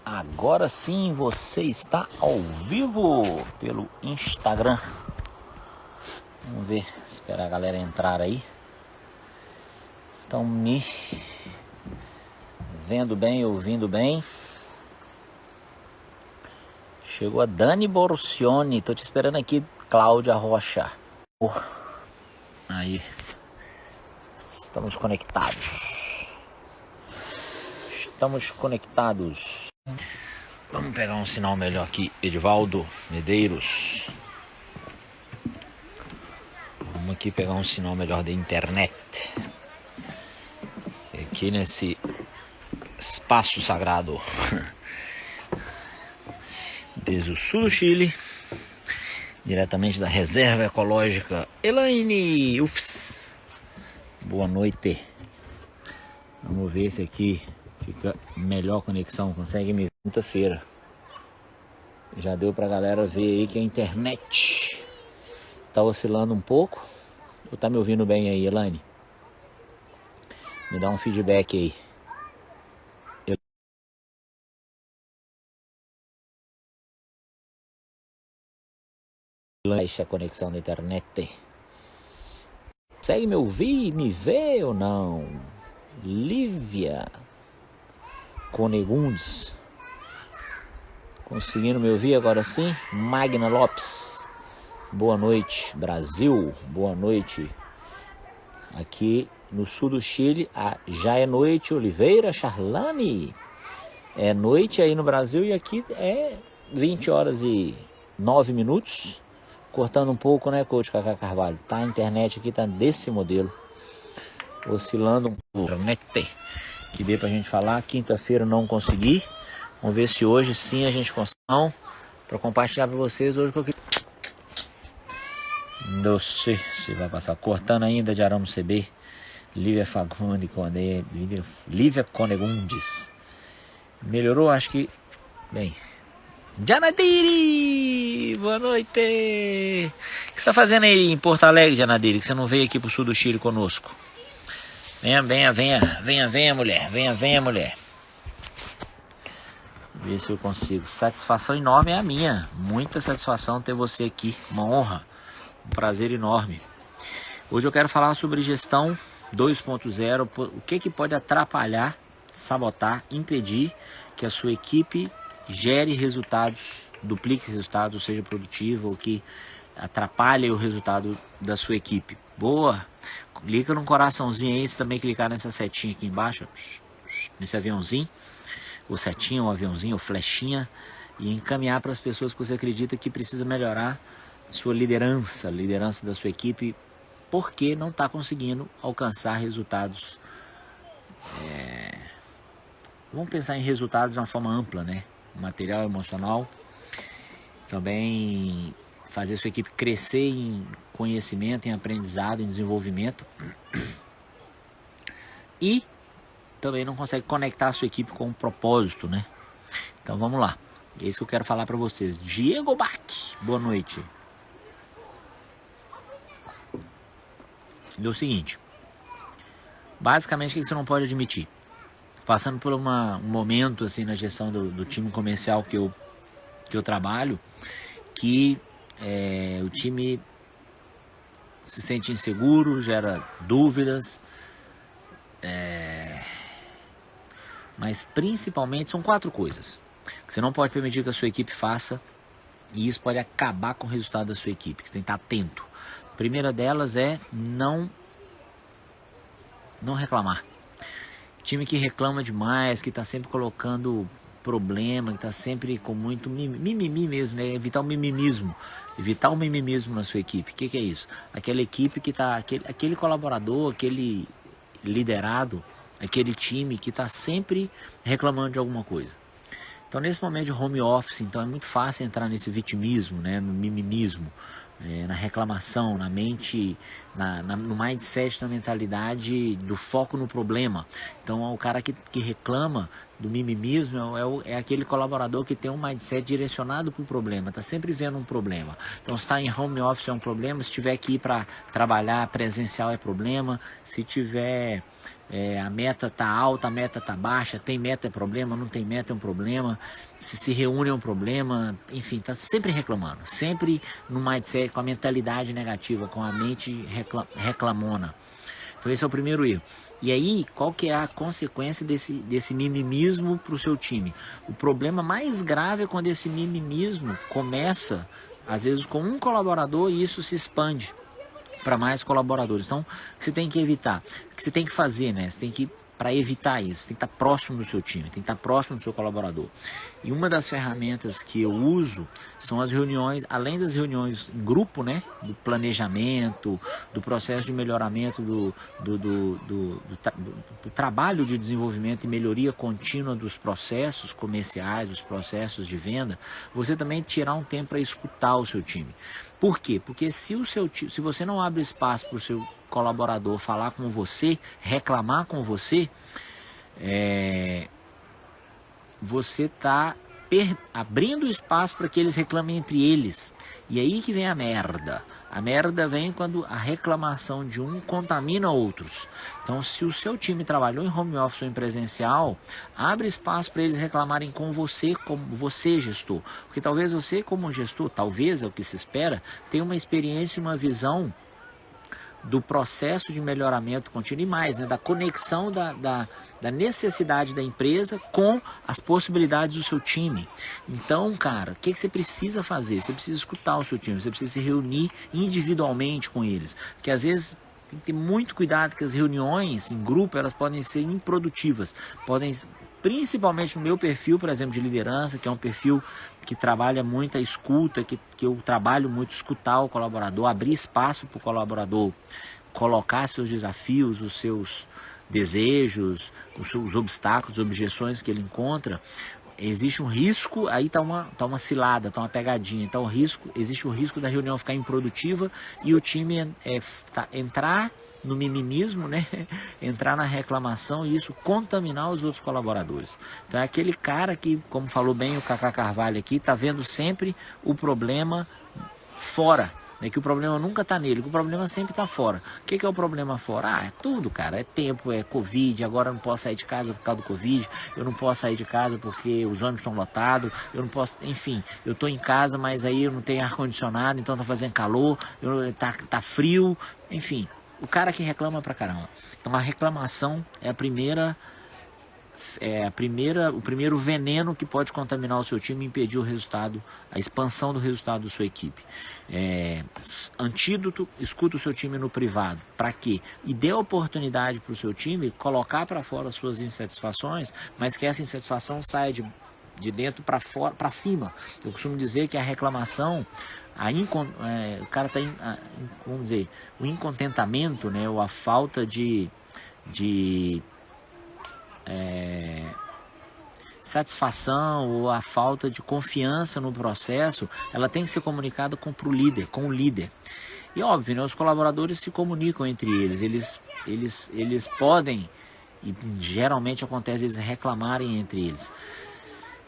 Agora sim você está ao vivo pelo Instagram. Vamos ver, esperar a galera entrar aí. Estão me vendo bem, ouvindo bem. Chegou a Dani Borcione, tô te esperando aqui, Cláudia Rocha. Aí, estamos conectados. Estamos conectados. Vamos pegar um sinal melhor aqui, Edivaldo Medeiros. Vamos aqui pegar um sinal melhor da internet. Aqui nesse espaço sagrado. Desde o sul do Chile, diretamente da Reserva Ecológica Elaine. Ufs. Boa noite. Vamos ver se aqui fica melhor conexão. Consegue me ver quinta-feira. Já deu pra galera ver aí que a internet tá oscilando um pouco. Ou tá me ouvindo bem aí, Elaine? Me dá um feedback aí. Baixa a conexão da internet. Consegue me ouvir, me ver ou não? Lívia Conegundes. Conseguindo me ouvir agora sim? Magna Lopes. Boa noite, Brasil. Boa noite. Aqui no sul do Chile, já é noite. Oliveira Charlane. É noite aí no Brasil e aqui é 20 horas e 9 minutos. Cortando um pouco, né, Coach Cacá Carvalho? Tá, a internet aqui tá desse modelo. Oscilando um pouco. Que dê pra gente falar. Quinta-feira não consegui. Vamos ver se hoje sim a gente consegue. Para compartilhar para vocês hoje que eu queria. Não sei se vai passar. Cortando ainda de Aramo CB. Lívia Fagundes. Lívia Conegundes. Melhorou? Acho que. Bem. Janadiri! Boa noite! O que você está fazendo aí em Porto Alegre, Janadiri? Que você não veio aqui pro sul do Chile conosco. Venha, mulher. Venha, mulher. Ver se eu consigo. Satisfação enorme é a minha. Muita satisfação ter você aqui. Uma honra. Um prazer enorme. Hoje eu quero falar sobre gestão 2.0. O que pode atrapalhar, sabotar, impedir que a sua equipe gere resultados, duplique resultados, ou seja produtivo, ou que atrapalhe o resultado da sua equipe. Boa! Clica no coraçãozinho aí, se também clicar nessa setinha aqui embaixo, nesse aviãozinho, ou setinha, ou aviãozinho, ou flechinha, e encaminhar para as pessoas que você acredita que precisa melhorar a sua liderança, a liderança da sua equipe, porque não está conseguindo alcançar resultados. Vamos pensar em resultados de uma forma ampla, né? Material, emocional, também fazer a sua equipe crescer em conhecimento, em aprendizado, em desenvolvimento, e também não consegue conectar a sua equipe com um propósito, né? Então vamos lá, é isso que eu quero falar para vocês. Diego Bach, boa noite. É o seguinte, basicamente o que você não pode admitir? Passando por um momento assim na gestão do time comercial que eu trabalho, que o time se sente inseguro, gera dúvidas, mas principalmente são 4 coisas que você não pode permitir que a sua equipe faça, e isso pode acabar com o resultado da sua equipe, que você tem que estar atento. A primeira delas é não reclamar. Time que reclama demais, que está sempre colocando problema, que está sempre com muito mimimi mesmo, né? Evitar o mimimismo. Evitar o mimimismo na sua equipe. O que é isso? Aquela equipe que está, aquele colaborador, aquele liderado, aquele time que está sempre reclamando de alguma coisa. Então nesse momento de home office, então é muito fácil entrar nesse vitimismo, né? No mimimismo. na reclamação, na mente, no mindset, na mentalidade do foco no problema. Então o cara que reclama do mimimismo é aquele colaborador que tem um mindset direcionado para o problema, está sempre vendo um problema. Então se está em home office é um problema, se tiver que ir para trabalhar presencial é problema, se tiver... a meta tá alta, a meta tá baixa, tem meta é problema, não tem meta é um problema, se reúne é um problema, enfim, tá sempre reclamando, sempre no mindset, com a mentalidade negativa, com a mente reclamona. Então esse é o primeiro erro. E aí, qual que é a consequência desse mimimismo para o seu time? O problema mais grave é quando esse mimimismo começa, às vezes, com um colaborador e isso se expande para mais colaboradores. Então, o que você tem que evitar? O que você tem que fazer, né? Você tem que, para evitar isso, você tem que estar próximo do seu time, tem que estar próximo do seu colaborador. E uma das ferramentas que eu uso são as reuniões, além das reuniões em grupo, né? Do planejamento, do processo de melhoramento do trabalho de desenvolvimento e melhoria contínua dos processos comerciais, dos processos de venda, você também tirar um tempo para escutar o seu time. Por quê? Porque se você não abre espaço para o seu colaborador falar com você, reclamar com você, você está abrindo espaço para que eles reclamem entre eles. E aí que vem a merda. A merda vem quando a reclamação de um contamina outros. Então, se o seu time trabalhou em home office ou em presencial, abre espaço para eles reclamarem com você, como você gestor. Porque talvez você, como gestor, talvez é o que se espera, tenha uma experiência e uma visão do processo de melhoramento contínuo e mais, né, da conexão da necessidade da empresa com as possibilidades do seu time. Então, cara, o que você precisa fazer? Você precisa escutar o seu time, você precisa se reunir individualmente com eles, porque às vezes tem que ter muito cuidado que as reuniões em grupo, elas podem ser improdutivas, principalmente no meu perfil, por exemplo, de liderança, que é um perfil que trabalha muito a escuta, que eu trabalho muito escutar o colaborador, abrir espaço para o colaborador colocar seus desafios, os seus desejos, os obstáculos, objeções que ele encontra. Existe um risco, aí tá uma cilada, tá uma pegadinha. Então existe o risco da reunião ficar improdutiva e o time entrar no mimimismo, né? Entrar na reclamação e isso contaminar os outros colaboradores. Então é aquele cara que, como falou bem o Cacá Carvalho aqui, tá vendo sempre o problema fora. Que o problema nunca está nele, que o problema sempre está fora. O que é o problema fora? É tudo, cara. É tempo, é Covid, agora eu não posso sair de casa por causa do Covid, eu não posso sair de casa porque os ônibus estão lotados, eu não posso, enfim, eu estou em casa, mas aí eu não tenho ar-condicionado, então tá fazendo calor, tá frio, enfim. O cara que reclama pra caramba. Então a reclamação é o primeiro veneno que pode contaminar o seu time e impedir o resultado, a expansão do resultado da sua equipe. Antídoto, escuta o seu time no privado. Para quê? E dê oportunidade para o seu time colocar para fora as suas insatisfações, mas que essa insatisfação saia de dentro para fora, para cima. Eu costumo dizer que a reclamação, o cara está, vamos dizer, o incontentamento, né, ou a falta de satisfação ou a falta de confiança no processo, ela tem que ser comunicada com o líder. E óbvio, né, os colaboradores se comunicam entre eles podem, e geralmente acontece, eles reclamarem entre eles.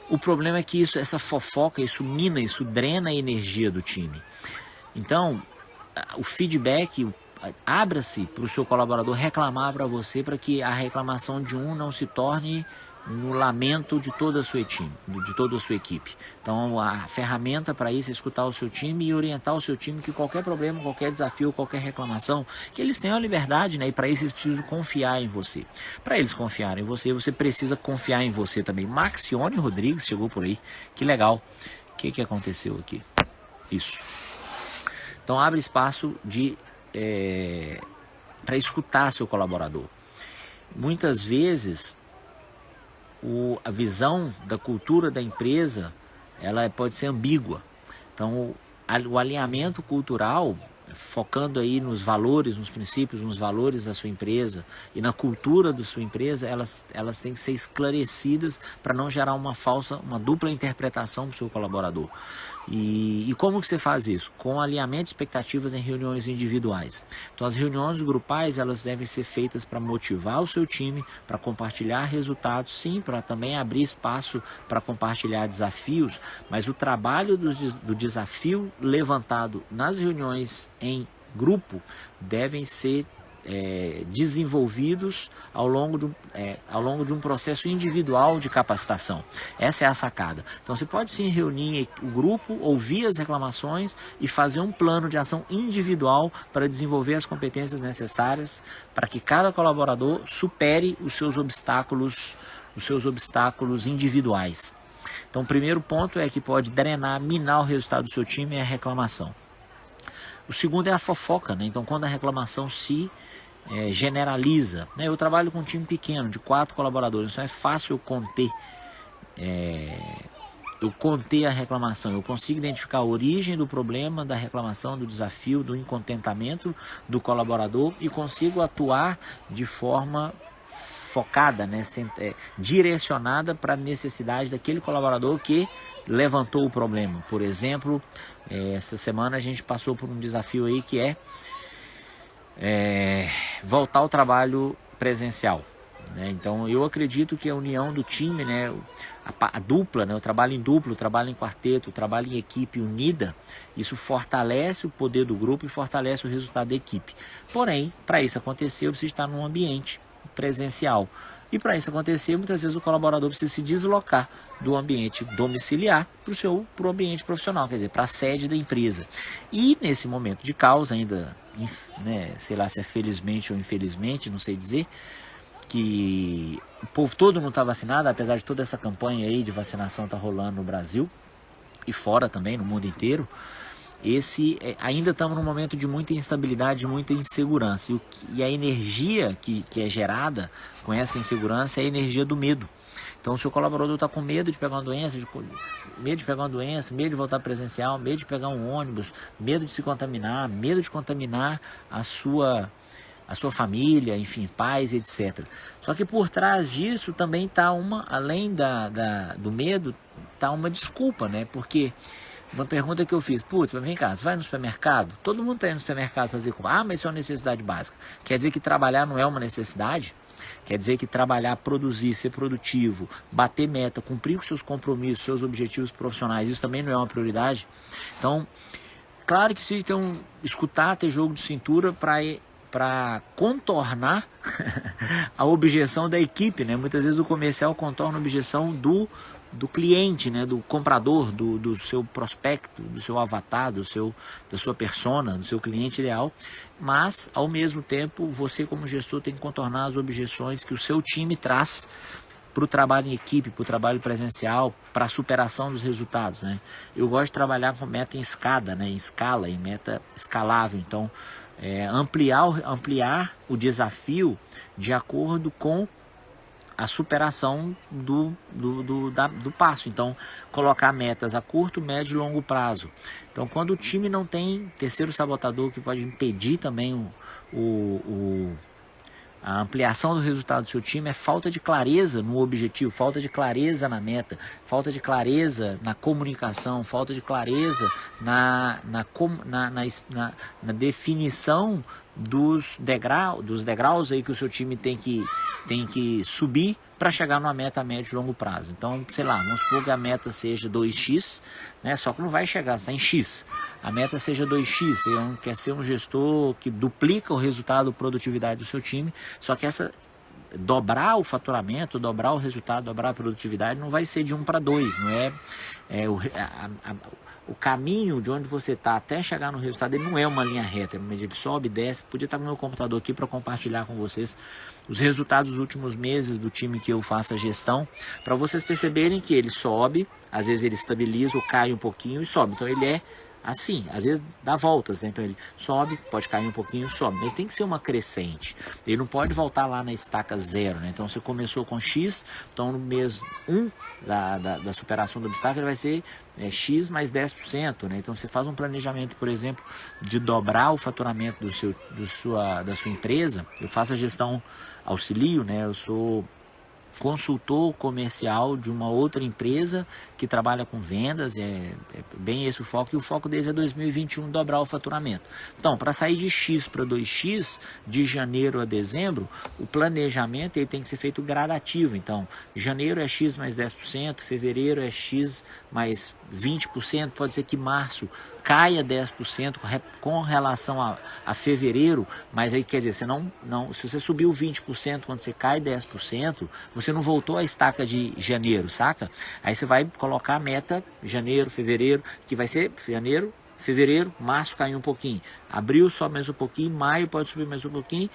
O problema é que essa fofoca, isso mina, isso drena a energia do time. Então, o feedback, abra-se para o seu colaborador reclamar para você, para que a reclamação de um não se torne no lamento de toda a sua equipe. Então a ferramenta para isso é escutar o seu time e orientar o seu time que qualquer problema, qualquer desafio, qualquer reclamação, que eles tenham a liberdade, né? E para isso eles precisam confiar em você. Para eles confiarem em você, você precisa confiar em você também. Maxione Rodrigues chegou por aí, que legal. O que aconteceu aqui? Isso. Então abre espaço para escutar seu colaborador. Muitas vezes a visão da cultura da empresa ela pode ser ambígua. Então o alinhamento cultural focando aí nos valores, nos princípios, nos valores da sua empresa e na cultura da sua empresa, elas têm que ser esclarecidas para não gerar uma dupla interpretação para o seu colaborador. E como que você faz isso? Com alinhamento de expectativas em reuniões individuais. Então as reuniões grupais, elas devem ser feitas para motivar o seu time, para compartilhar resultados, sim, para também abrir espaço para compartilhar desafios, mas o trabalho do desafio levantado nas reuniões em grupo devem ser desenvolvidos ao longo de um processo individual de capacitação. Essa é a sacada. Então você pode sim reunir o grupo, ouvir as reclamações e fazer um plano de ação individual para desenvolver as competências necessárias para que cada colaborador supere os seus obstáculos individuais. Então o primeiro ponto é que pode drenar, minar o resultado do seu time é a reclamação. O segundo é a fofoca, né? Então quando a reclamação se generaliza, né? Eu trabalho com um time pequeno, de 4 colaboradores, então é fácil eu conter a reclamação, eu consigo identificar a origem do problema, da reclamação, do desafio, do incontentamento do colaborador e consigo atuar de forma focada, né, direcionada para a necessidade daquele colaborador que levantou o problema. Por exemplo, essa semana a gente passou por um desafio aí que é voltar ao trabalho presencial, né? Então eu acredito que a união do time, né, a dupla, né, o trabalho em duplo, o trabalho em quarteto, o trabalho em equipe unida, isso fortalece o poder do grupo e fortalece o resultado da equipe. Porém, para isso acontecer, eu preciso estar num ambiente presencial. E para isso acontecer, muitas vezes o colaborador precisa se deslocar do ambiente domiciliar para o ambiente profissional, quer dizer, para a sede da empresa. E nesse momento de caos, ainda, né, sei lá se é felizmente ou infelizmente, não sei dizer, que o povo todo não está vacinado, apesar de toda essa campanha aí de vacinação estar rolando no Brasil e fora também, no mundo inteiro. Ainda estamos num momento de muita instabilidade, de muita insegurança. E a energia que é gerada com essa insegurança é a energia do medo. Então, se o colaborador está com medo de pegar uma doença, medo de voltar presencial, medo de pegar um ônibus, medo de se contaminar, medo de contaminar a sua família, enfim, pais, etc. Só que por trás disso também está além do medo, está uma desculpa, né? Porque uma pergunta que eu fiz, vem cá, você vai no supermercado? Todo mundo está indo no supermercado fazer compra. Mas isso é uma necessidade básica. Quer dizer que trabalhar não é uma necessidade? Quer dizer que trabalhar, produzir, ser produtivo, bater meta, cumprir com seus compromissos, seus objetivos profissionais, isso também não é uma prioridade? Então, claro que precisa ter jogo de cintura para contornar a objeção da equipe, né? Muitas vezes o comercial contorna a objeção do cliente, né? Do comprador, do seu prospecto, do seu avatar, da sua persona, do seu cliente ideal, mas ao mesmo tempo você como gestor tem que contornar as objeções que o seu time traz para o trabalho em equipe, para o trabalho presencial, para a superação dos resultados, né? Eu gosto de trabalhar com meta em escada, né? Em escala, em meta escalável. Então, ampliar o desafio de acordo com a superação do passo. Então, colocar metas a curto, médio e longo prazo. Então, quando o time não tem terceiro sabotador que pode impedir também a ampliação do resultado do seu time, é falta de clareza no objetivo, falta de clareza na meta, falta de clareza na comunicação, falta de clareza na definição dos degraus aí que o seu time tem que subir para chegar numa meta a médio e longo prazo. Então, sei lá, vamos supor que a meta seja 2x, né? Só que não vai chegar, está em x. A meta seja 2x, você quer ser um gestor que duplica o resultado, a produtividade do seu time, só que dobrar o faturamento, dobrar o resultado, dobrar a produtividade não vai ser de 1 para 2, não é? O caminho de onde você está até chegar no resultado, ele não é uma linha reta, ele sobe, desce. Podia estar no meu computador aqui para compartilhar com vocês os resultados dos últimos meses do time que eu faço a gestão, para vocês perceberem que ele sobe, às vezes ele estabiliza ou cai um pouquinho e sobe. Então ele é assim, às vezes dá voltas, né? Então ele sobe, pode cair um pouquinho, sobe, mas tem que ser uma crescente. Ele não pode voltar lá na estaca 0, né? Então você começou com X, então no mês 1 da superação do obstáculo ele vai ser X mais 10%, né? Então você faz um planejamento, por exemplo, de dobrar o faturamento da sua empresa. Eu faço a gestão, auxilio, né? Eu sou consultor comercial de uma outra empresa que trabalha com vendas, é bem esse o foco, e o foco deles é 2021 dobrar o faturamento. Então, para sair de X para 2X, de janeiro a dezembro, o planejamento ele tem que ser feito gradativo. Então, janeiro é X mais 10%, fevereiro é X mais 20%, pode ser que março caia 10% com relação a fevereiro, mas aí quer dizer, você não, se você subiu 20% quando você cai 10%, você não voltou à estaca de janeiro, saca? Aí você vai colocar a meta janeiro, fevereiro, que vai ser janeiro, fevereiro, março caiu um pouquinho, abril sobe mais um pouquinho, maio pode subir mais um pouquinho,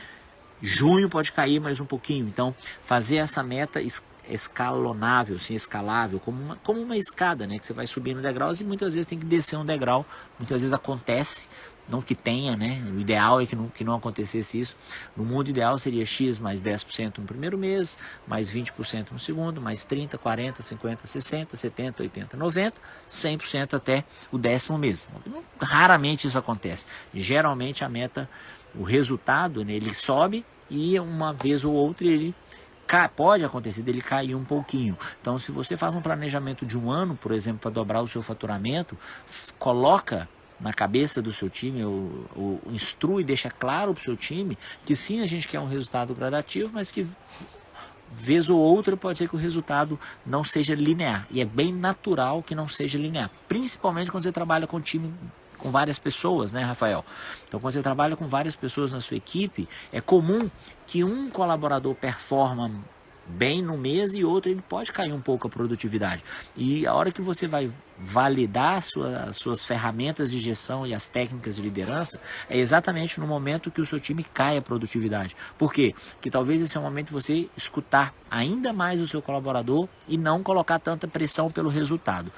junho pode cair mais um pouquinho. Então, fazer essa meta escalonável, assim, escalável, como uma escada, né? Que você vai subindo degraus e muitas vezes tem que descer um degrau, muitas vezes acontece, não que tenha, né? O ideal é que não acontecesse isso. No mundo ideal seria X mais 10% no primeiro mês, mais 20% no segundo, mais 30, 40, 50, 60, 70, 80, 90, 100% até o 10º mês. Raramente isso acontece. Geralmente a meta, o resultado, né, ele sobe e uma vez ou outra ele pode acontecer dele cair um pouquinho. Então, se você faz um planejamento de um ano, por exemplo, para dobrar o seu faturamento, coloca na cabeça do seu time, instrui, deixa claro para o seu time que sim, a gente quer um resultado gradativo, mas que vez ou outra pode ser que o resultado não seja linear. E é bem natural que não seja linear, principalmente quando você trabalha com time com várias pessoas, né, Rafael? Então, quando você trabalha com várias pessoas na sua equipe, é comum que um colaborador performa bem no mês e outro ele pode cair um pouco a produtividade. E a hora que você vai validar as suas ferramentas de gestão e as técnicas de liderança, é exatamente no momento que o seu time cai a produtividade. Por quê? Porque talvez esse é o momento de você escutar ainda mais o seu colaborador e não colocar tanta pressão pelo resultado.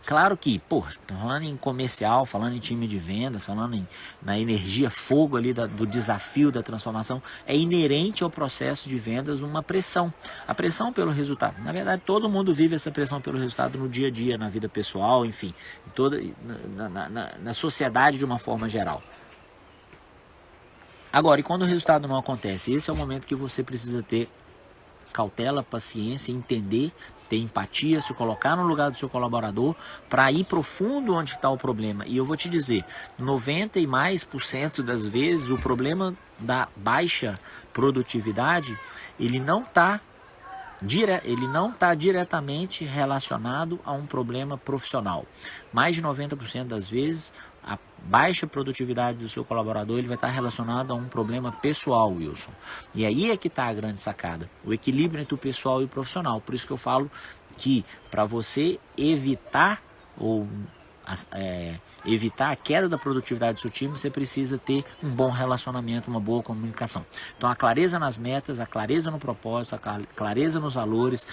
Claro que, falando em comercial, falando em time de vendas, falando na energia, fogo ali do desafio da transformação, é inerente ao processo de vendas uma pressão. A pressão pelo resultado. Na verdade, todo mundo vive essa pressão pelo resultado no dia a dia, na vida pessoal, enfim, na sociedade de uma forma geral. Agora, e quando o resultado não acontece? Esse é o momento que você precisa ter cautela, paciência, entender, ter empatia, se colocar no lugar do seu colaborador para ir profundo onde está o problema. E eu vou te dizer, 90% e mais das vezes o problema da baixa produtividade, ele não está diretamente relacionado a um problema profissional. Mais de 90% das vezes, a baixa produtividade do seu colaborador ele vai estar relacionado a um problema pessoal, Wilson. E aí é que está a grande sacada, o equilíbrio entre o pessoal e o profissional. Por isso que eu falo que para você evitar a queda da produtividade do seu time, você precisa ter um bom relacionamento, uma boa comunicação. Então a clareza nas metas, a clareza no propósito, a clareza nos valores,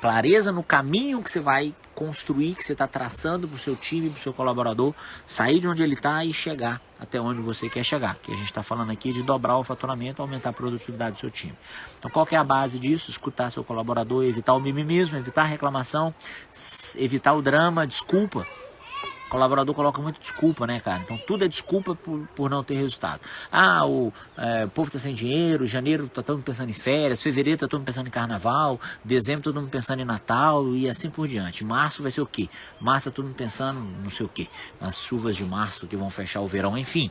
clareza no caminho que você vai construir, que você está traçando para o seu time, para o seu colaborador, sair de onde ele está e chegar até onde você quer chegar. Que a gente está falando aqui de dobrar o faturamento, aumentar a produtividade do seu time. Então qual que é a base disso? Escutar seu colaborador, evitar o mimimismo, evitar a reclamação, evitar o drama, desculpa. O colaborador coloca muito desculpa, né, cara? Então tudo é desculpa por não ter resultado. O povo tá sem dinheiro, janeiro tá todo mundo pensando em férias, fevereiro tá todo mundo pensando em carnaval, dezembro todo mundo pensando em Natal e assim por diante. Março vai ser o quê? Março tá todo mundo pensando não sei o quê, nas chuvas de março que vão fechar o verão, enfim.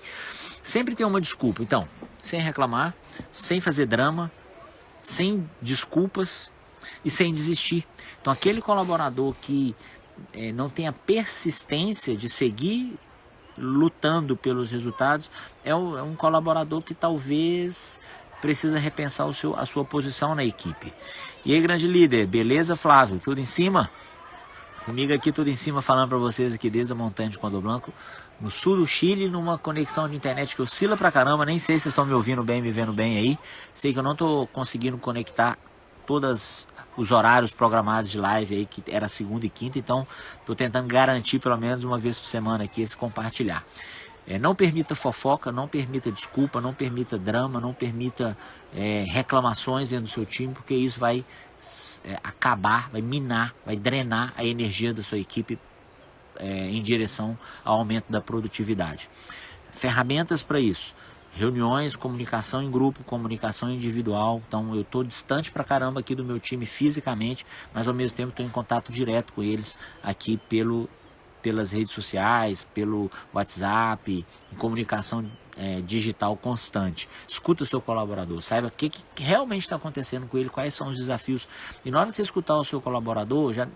Sempre tem uma desculpa. Então, sem reclamar, sem fazer drama, sem desculpas e sem desistir. Então aquele colaborador que não tem a persistência de seguir lutando pelos resultados, é um colaborador que talvez precisa repensar a sua posição na equipe. E aí, grande líder, beleza, Flávio? Tudo em cima? Comigo aqui, tudo em cima, falando para vocês aqui desde a montanha de Condor Blanco, no sul do Chile, numa conexão de internet que oscila pra caramba, nem sei se vocês estão me ouvindo bem, me vendo bem aí. Sei que eu não tô conseguindo conectar todos os horários programados de live aí, que era segunda e quinta, então estou tentando garantir pelo menos uma vez por semana aqui esse compartilhar. Não permita fofoca, não permita desculpa, não permita drama, não permita reclamações dentro do seu time, porque isso vai acabar, vai minar, vai drenar a energia da sua equipe em direção ao aumento da produtividade. Ferramentas para isso: reuniões, comunicação em grupo, comunicação individual. Então eu estou distante pra caramba aqui do meu time fisicamente, mas ao mesmo tempo estou em contato direto com eles aqui pelas redes sociais, pelo WhatsApp, em comunicação digital constante. Escuta o seu colaborador, saiba o que realmente está acontecendo com ele, quais são os desafios. E na hora de você escutar o seu colaborador, já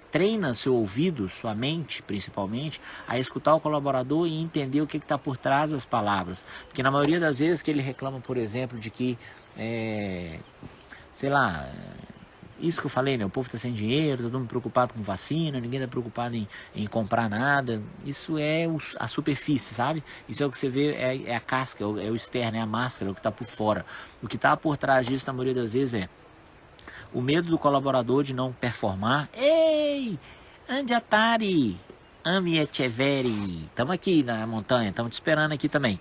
treina seu ouvido, sua mente principalmente, a escutar o colaborador e entender o que está por trás das palavras. Porque na maioria das vezes que ele reclama, por exemplo, de que, sei lá, isso que eu falei, né? O povo está sem dinheiro, todo mundo preocupado com vacina, ninguém está preocupado em comprar nada. Isso é a superfície, sabe? Isso é o que você vê, é a casca, é o externo, é a máscara, é o que está por fora. O que está por trás disso, na maioria das vezes, é o medo do colaborador de não performar. Ei, Andiatari, Ami Echeveri, estamos aqui na montanha, estamos te esperando aqui também.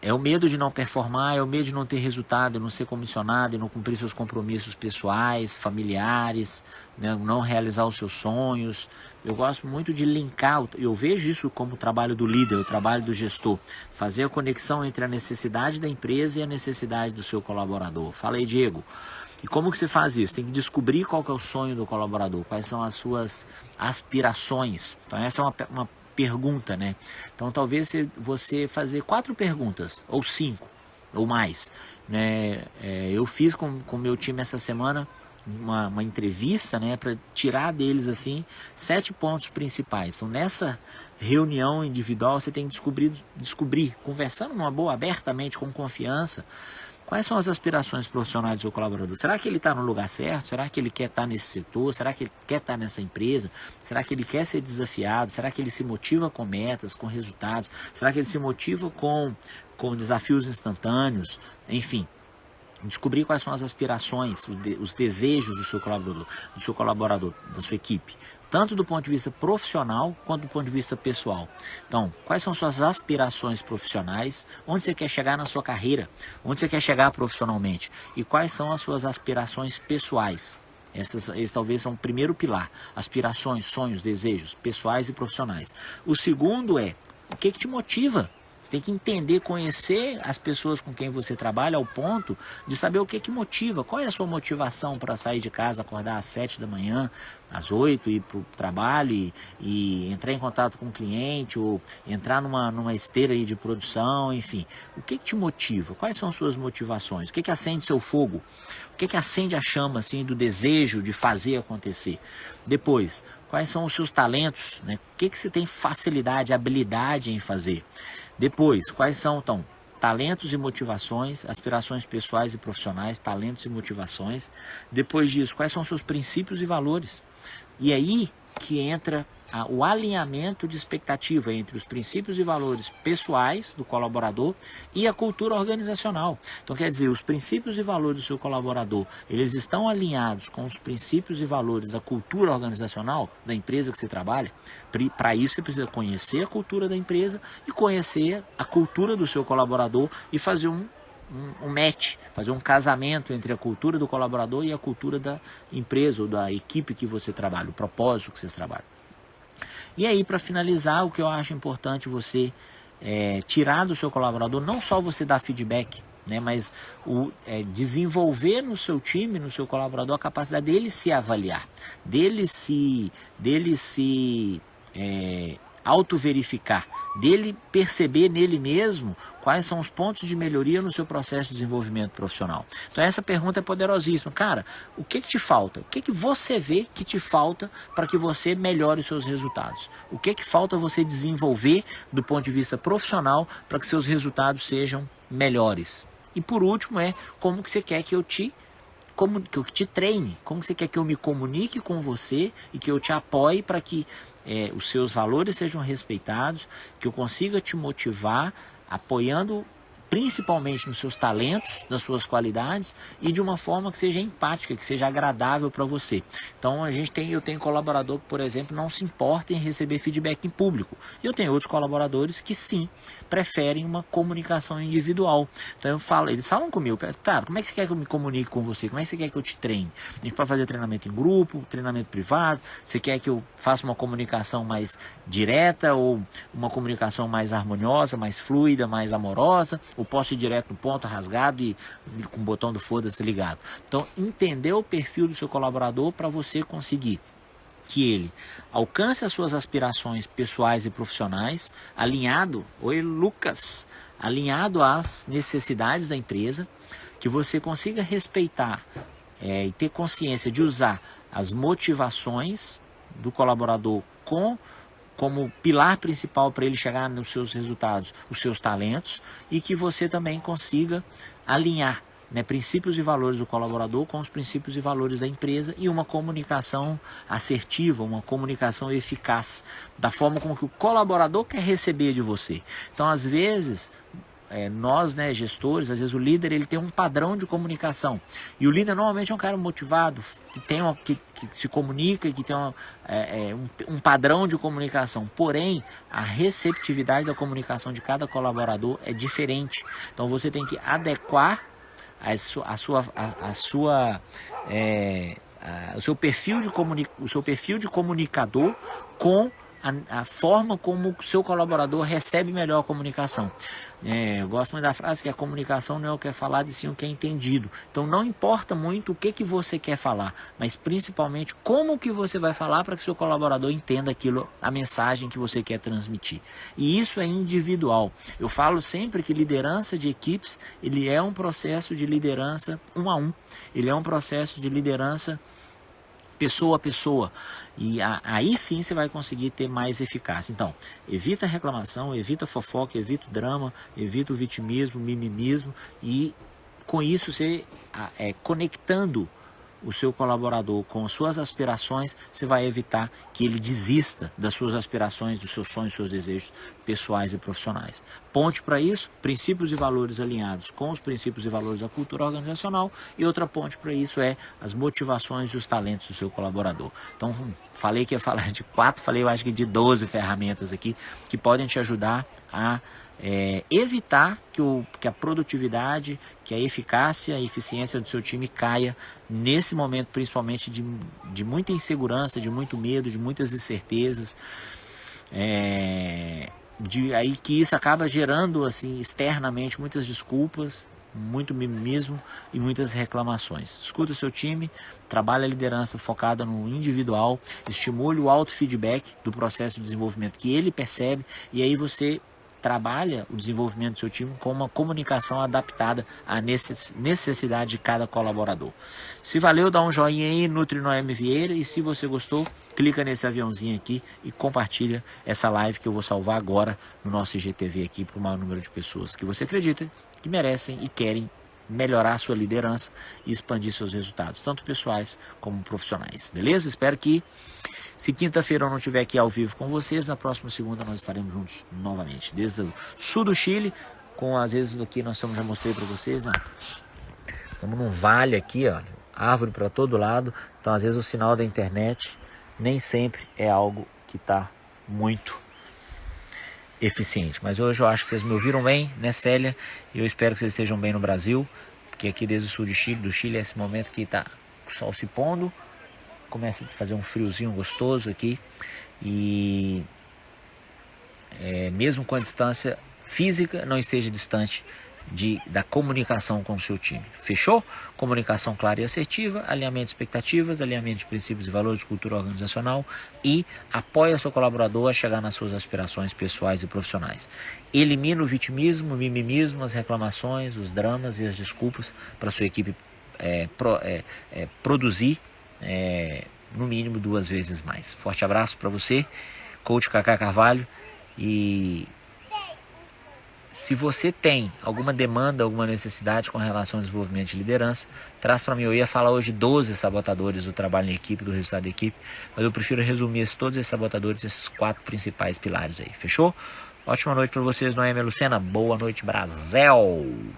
É o medo de não performar, é o medo de não ter resultado, de não ser comissionado, de não cumprir seus compromissos pessoais, familiares, né, não realizar os seus sonhos. Eu gosto muito de linkar, eu vejo isso como o trabalho do líder, o trabalho do gestor. Fazer a conexão entre a necessidade da empresa e a necessidade do seu colaborador. Fala aí, Diego. E como que você faz isso? Tem que descobrir qual que é o sonho do colaborador, quais são as suas aspirações. Então essa é uma pergunta, né? Então talvez você fazer 4 perguntas, ou 5, ou mais, né? Eu fiz com o meu time essa semana uma entrevista, né, para tirar deles assim 7 pontos principais. Então nessa reunião individual você tem que descobrir, conversando numa boa, abertamente, com confiança, quais são as aspirações profissionais do seu colaborador. Será que ele está no lugar certo? Será que ele quer estar nesse setor? Será que ele quer estar nessa empresa? Será que ele quer ser desafiado? Será que ele se motiva com metas, com resultados? Será que ele se motiva com desafios instantâneos? Enfim, descobrir quais são as aspirações, os desejos do seu colaborador, da sua equipe, tanto do ponto de vista profissional quanto do ponto de vista pessoal. Então, quais são suas aspirações profissionais, onde você quer chegar na sua carreira, onde você quer chegar profissionalmente, e quais são as suas aspirações pessoais. Esses talvez são o primeiro pilar: aspirações, sonhos, desejos pessoais e profissionais. O segundo é o que te motiva. Você tem que entender, conhecer as pessoas com quem você trabalha ao ponto de saber o que motiva. Qual é a sua motivação para sair de casa, acordar às 7 da manhã, às 8, ir para o trabalho e entrar em contato com o cliente, ou entrar numa esteira aí de produção, enfim. O que te motiva? Quais são as suas motivações? O que acende seu fogo? O que acende a chama assim, do desejo de fazer acontecer? Depois, quais são os seus talentos? Né? O que você tem facilidade, habilidade em fazer? Depois, quais são, então, talentos e motivações, aspirações pessoais e profissionais, talentos e motivações. Depois disso, quais são os seus princípios e valores? E aí que entra o alinhamento de expectativa entre os princípios e valores pessoais do colaborador e a cultura organizacional. Então, quer dizer, os princípios e valores do seu colaborador, eles estão alinhados com os princípios e valores da cultura organizacional da empresa que você trabalha. Para isso, você precisa conhecer a cultura da empresa e conhecer a cultura do seu colaborador e fazer um match, fazer um casamento entre a cultura do colaborador e a cultura da empresa ou da equipe que você trabalha, o propósito que vocês trabalham. E aí, para finalizar, o que eu acho importante você tirar do seu colaborador, não só você dar feedback, né, mas desenvolver no seu time, no seu colaborador, a capacidade dele se avaliar, dele se auto-verificar, dele perceber nele mesmo quais são os pontos de melhoria no seu processo de desenvolvimento profissional. Então essa pergunta é poderosíssima. Cara, o que te falta? O que você vê que te falta para que você melhore os seus resultados? O que falta você desenvolver do ponto de vista profissional para que seus resultados sejam melhores? E por último como que você quer que eu te treine, como que você quer que eu me comunique com você e que eu te apoie para que os seus valores sejam respeitados, que eu consiga te motivar, apoiando principalmente nos seus talentos, nas suas qualidades e de uma forma que seja empática, que seja agradável para você. Então eu tenho colaborador que, por exemplo, não se importa em receber feedback em público. E eu tenho outros colaboradores que sim, preferem uma comunicação individual. Então eles falam comigo, tá, como é que você quer que eu me comunique com você? Como é que você quer que eu te treine? A gente pode fazer treinamento em grupo, treinamento privado, você quer que eu faça uma comunicação mais direta ou uma comunicação mais harmoniosa, mais fluida, mais amorosa, ou posso ir direto no ponto, rasgado e com o botão do foda-se ligado. Então, entender o perfil do seu colaborador para você conseguir que ele alcance as suas aspirações pessoais e profissionais, alinhado às necessidades da empresa, que você consiga respeitar e ter consciência de usar as motivações do colaborador como pilar principal para ele chegar nos seus resultados, os seus talentos, e que você também consiga alinhar, né, princípios e valores do colaborador com os princípios e valores da empresa e uma comunicação assertiva, uma comunicação eficaz, da forma como que o colaborador quer receber de você. Então, às vezes, nós, né, gestores, às vezes o líder ele tem um padrão de comunicação, e o líder normalmente é um cara motivado, que se comunica e que tem um padrão de comunicação, porém a receptividade da comunicação de cada colaborador é diferente. Então você tem que adequar o seu perfil de comunicador com a forma como o seu colaborador recebe melhor a comunicação. Eu gosto muito da frase que a comunicação não é o que é falado e sim o que é entendido. Então não importa muito o que você quer falar, mas principalmente como que você vai falar para que o seu colaborador entenda aquilo, a mensagem que você quer transmitir. E isso é individual. Eu falo sempre que liderança de equipes, ele é um processo de liderança 1 a 1. Ele é um processo de liderança pessoa a pessoa, e aí sim você vai conseguir ter mais eficácia. Então, evita a reclamação, evita a fofoca, evita o drama, evita o vitimismo, mimimismo, e com isso você conectando o seu colaborador com suas aspirações, você vai evitar que ele desista das suas aspirações, dos seus sonhos, dos seus desejos pessoais e profissionais. Ponte para isso, princípios e valores alinhados com os princípios e valores da cultura organizacional, e outra ponte para isso é as motivações e os talentos do seu colaborador. Então, falei que ia falar de 4, falei eu acho que de 12 ferramentas aqui que podem te ajudar a evitar que a produtividade, que a eficácia, a eficiência do seu time caia nesse momento, principalmente de muita insegurança, de muito medo, de muitas incertezas, aí que isso acaba gerando assim externamente muitas desculpas, muito mimimismo e muitas reclamações. Escuta o seu time, trabalhe a liderança focada no individual, estimule o auto-feedback do processo de desenvolvimento que ele percebe, e aí você trabalha o desenvolvimento do seu time com uma comunicação adaptada à necessidade de cada colaborador. Se valeu, dá um joinha aí, Nutri Noemi Vieira, e se você gostou, clica nesse aviãozinho aqui e compartilha essa live que eu vou salvar agora no nosso IGTV aqui para o maior número de pessoas que você acredita que merecem e querem melhorar sua liderança e expandir seus resultados, tanto pessoais como profissionais. Beleza? Espero que, se quinta-feira eu não estiver aqui ao vivo com vocês, na próxima segunda nós estaremos juntos novamente. Desde o sul do Chile, às vezes aqui nós já mostrei para vocês, ó. Estamos num vale aqui, ó, árvore para todo lado, então às vezes o sinal da internet nem sempre é algo que está muito eficiente. Mas hoje eu acho que vocês me ouviram bem, né, Célia? E eu espero que vocês estejam bem no Brasil, porque aqui desde o sul do Chile é esse momento que está o sol se pondo, começa a fazer um friozinho gostoso aqui, e mesmo com a distância física, não esteja distante da comunicação com o seu time. Fechou? Comunicação clara e assertiva, alinhamento de expectativas, alinhamento de princípios e valores de cultura organizacional, e apoia seu colaborador a chegar nas suas aspirações pessoais e profissionais. Elimina o vitimismo, o mimimismo, as reclamações, os dramas e as desculpas para sua equipe produzir no mínimo 2 vezes mais. Forte abraço para você, Coach Kaká Carvalho, e se você tem alguma demanda, alguma necessidade com relação ao desenvolvimento de liderança, traz para mim. Eu ia falar hoje 12 sabotadores do trabalho em equipe, do resultado da equipe, mas eu prefiro resumir todos esses sabotadores, esses 4 principais pilares aí. Fechou? Ótima noite para vocês, Noêmia Lucena. Boa noite, Brasil.